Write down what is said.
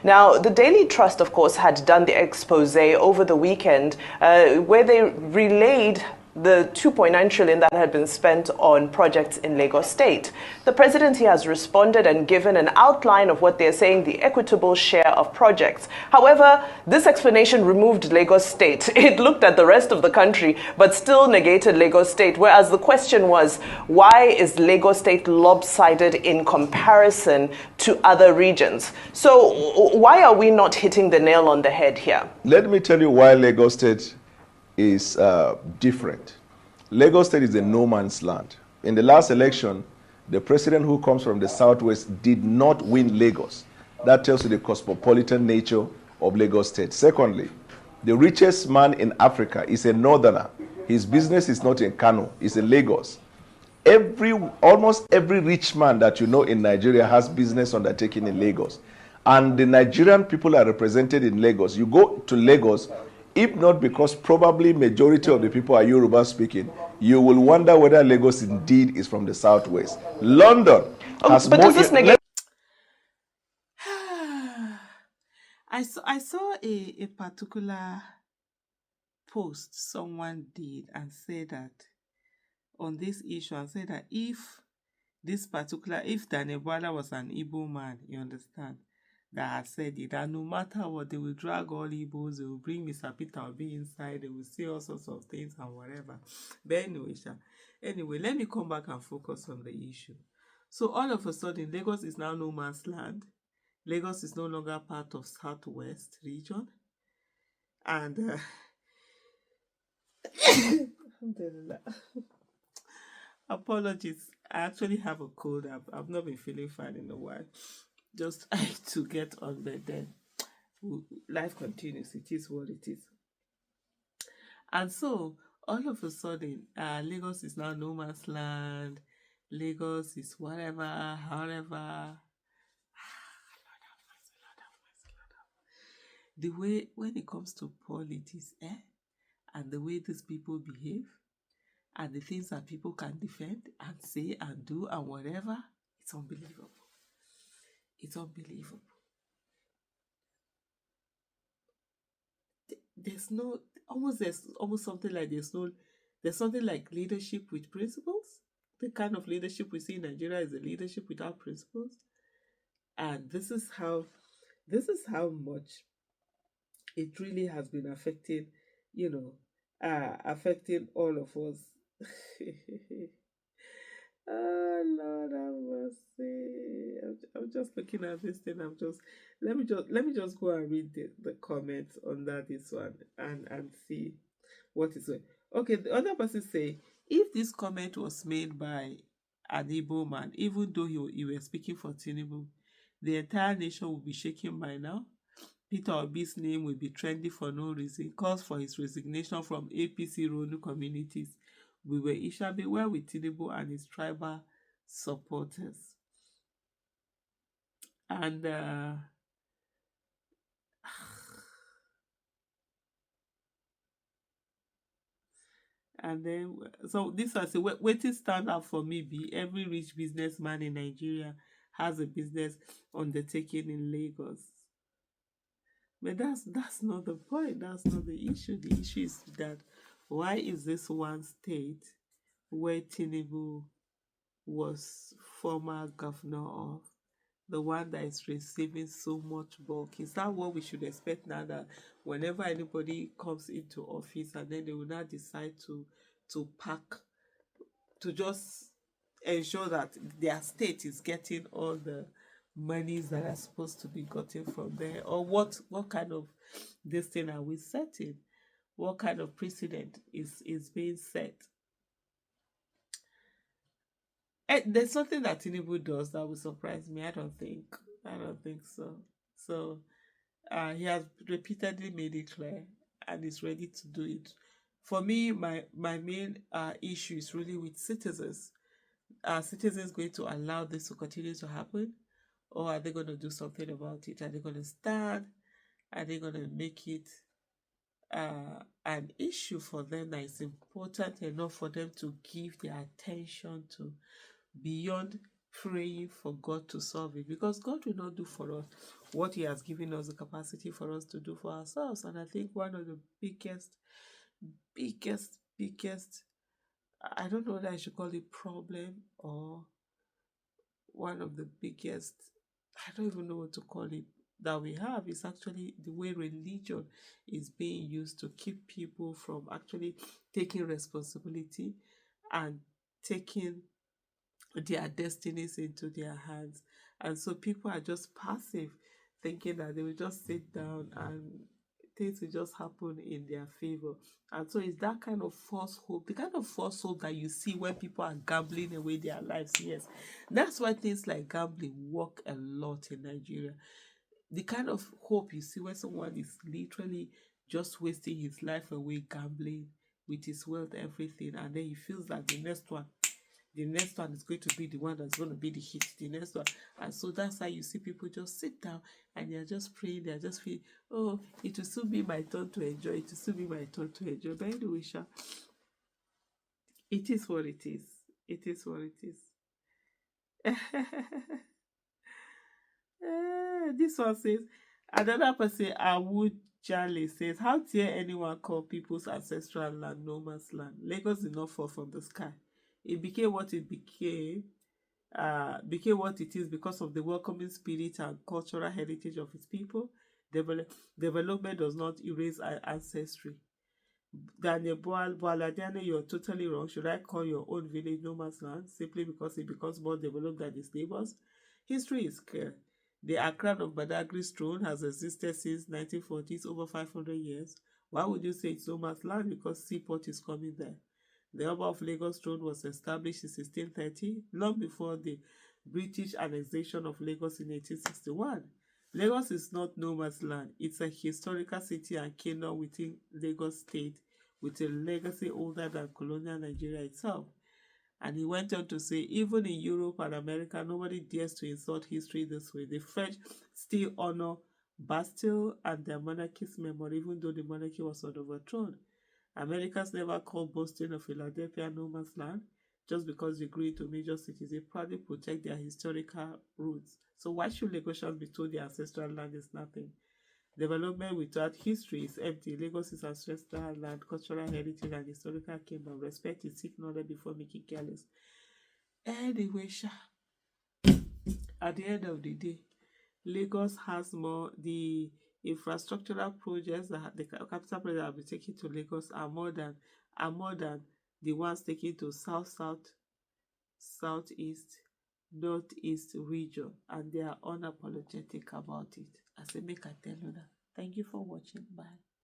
Now, the Daily Trust, of course, had done the expose over the weekend where they relayed the 2.9 trillion that had been spent on projects in Lagos State. The presidency has responded and given an outline of what they're saying the equitable share of projects. However, this explanation removed Lagos State. It looked at the rest of the country, but still negated Lagos State, whereas the question was, why is Lagos State lopsided in comparison to other regions? So why are we not hitting the nail on the head here? Let me tell you why Lagos State is different. Lagos State is a no man's land. In the last election, the president who comes from the southwest did not win Lagos. That tells you the cosmopolitan nature of Lagos State. Secondly, the richest man in Africa is a northerner. His business is not in Kano, it's in Lagos. Almost every rich man that you know in Nigeria has business undertaking in Lagos. And the Nigerian people are represented in Lagos. You go to Lagos, if not because probably majority of the people are Yoruba speaking, you will wonder whether Lagos indeed is from the southwest. London has but more... does this negate... I saw a particular post someone did and said that on this issue, and said that if Daniel Bwala was an Igbo man, you understand, that has said it, that no matter what, they will drag all Igbos, they will bring Mr. Peter Obi inside, they will say all sorts of things and whatever. But anyway, let me come back and focus on the issue. So all of a sudden, Lagos is now no man's land. Lagos is no longer part of Southwest region. And apologies, I actually have a cold. I've not been feeling fine in a while. Just to get on, but then life continues. It is what it is. And so, all of a sudden, Lagos is now no man's land. Lagos is whatever, however. The way, when it comes to politics, and the way these people behave, and the things that people can defend and say and do and whatever, it's unbelievable. It's unbelievable. There's almost something like there's something like leadership with principles. The kind of leadership we see in Nigeria is a leadership without principles. And this is how much it really has been affecting, affecting all of us. Oh Lord have mercy. I'm just looking at this thing. Let me just go and read the comments under this one and see what is it. Okay, the other person say, if this comment was made by an Igbo man, even though he was speaking for Tinubu, the entire nation would be shaking by now. Peter Obi's name will be trendy for no reason. Calls for his resignation from APC Ronu communities. It shall be well with Tinubu and his tribal supporters. And then, so this was a waiting stand up for me. Every rich businessman in Nigeria has a business undertaking in Lagos. But that's not the point. That's not the issue. The issue is that why is this one state where Tinubu was former governor of, the one that is receiving so much bulk? Is that what we should expect now, that whenever anybody comes into office and then they will now decide to pack, to just ensure that their state is getting all the monies that are supposed to be gotten from there? Or what kind of this thing are we setting? What kind of precedent is being set? There's something that Tinubu does that will surprise me. I don't think so. So he has repeatedly made it clear and is ready to do it. For me, my main issue is really with citizens. Are citizens going to allow this to continue to happen? Or are they going to do something about it? Are they going to stand? Are they going to make it an issue for them that is important enough for them to give their attention to, beyond praying for God to solve it, because God will not do for us what He has given us the capacity for us to do for ourselves. And I think one of the biggest, I don't know whether I should call it problem, or one of the biggest, I don't even know what to call it, that we have is actually the way religion is being used to keep people from actually taking responsibility and taking their destinies into their hands. And so people are just passive, thinking that they will just sit down and things will just happen in their favor. And so it's that kind of false hope, the kind of false hope that you see when people are gambling away their lives. Yes, that's why things like gambling work a lot in Nigeria. The kind of hope you see when someone is literally just wasting his life away gambling with his wealth, everything, and then he feels that the next one is going to be the one that's going to be the hit, the next one. And so that's how you see people just sit down and they're just praying, they're just feeling, oh, it will soon be my turn to enjoy, it will soon be my turn to enjoy. But anyway, it is what it is. It is what it is. This one says, another person, Awud Jale, says, how dare anyone call people's ancestral land no man's land? Lagos did not fall from the sky. It became what it became what it is because of the welcoming spirit and cultural heritage of its people. Development does not erase our ancestry. Daniel Bwala, Daniel, you're totally wrong. Should I call your own village no man's land simply because it becomes more developed than its neighbors? History is clear. The Accra of Badagry's throne has existed since 1940s, over 500 years. Why would you say it's no man's land? Because seaport is coming there. The Oba of Lagos throne was established in 1630, long before the British annexation of Lagos in 1861. Lagos is not no man's land. It's a historical city and kingdom within Lagos State with a legacy older than colonial Nigeria itself. And he went on to say, even in Europe and America, nobody dares to insult history this way. The French still honor Bastille and their monarchist memory, even though the monarchy was overthrown. Americans never called Boston or Philadelphia no man's land just because they grew into major cities. They proudly protect their historical roots. So why should Lagosians be told their ancestral land is nothing? Development without history is empty. Lagos is ancestral land, cultural heritage, and historical kingdom. Respect is seek knowledge before making careless. Anyway, at the end of the day, Lagos has more, the infrastructural projects that the capital projects that have been taken to Lagos are more than the ones taken to southeast, northeast region, and they are unapologetic about it. I say make I tell you that. Thank you for watching. Bye.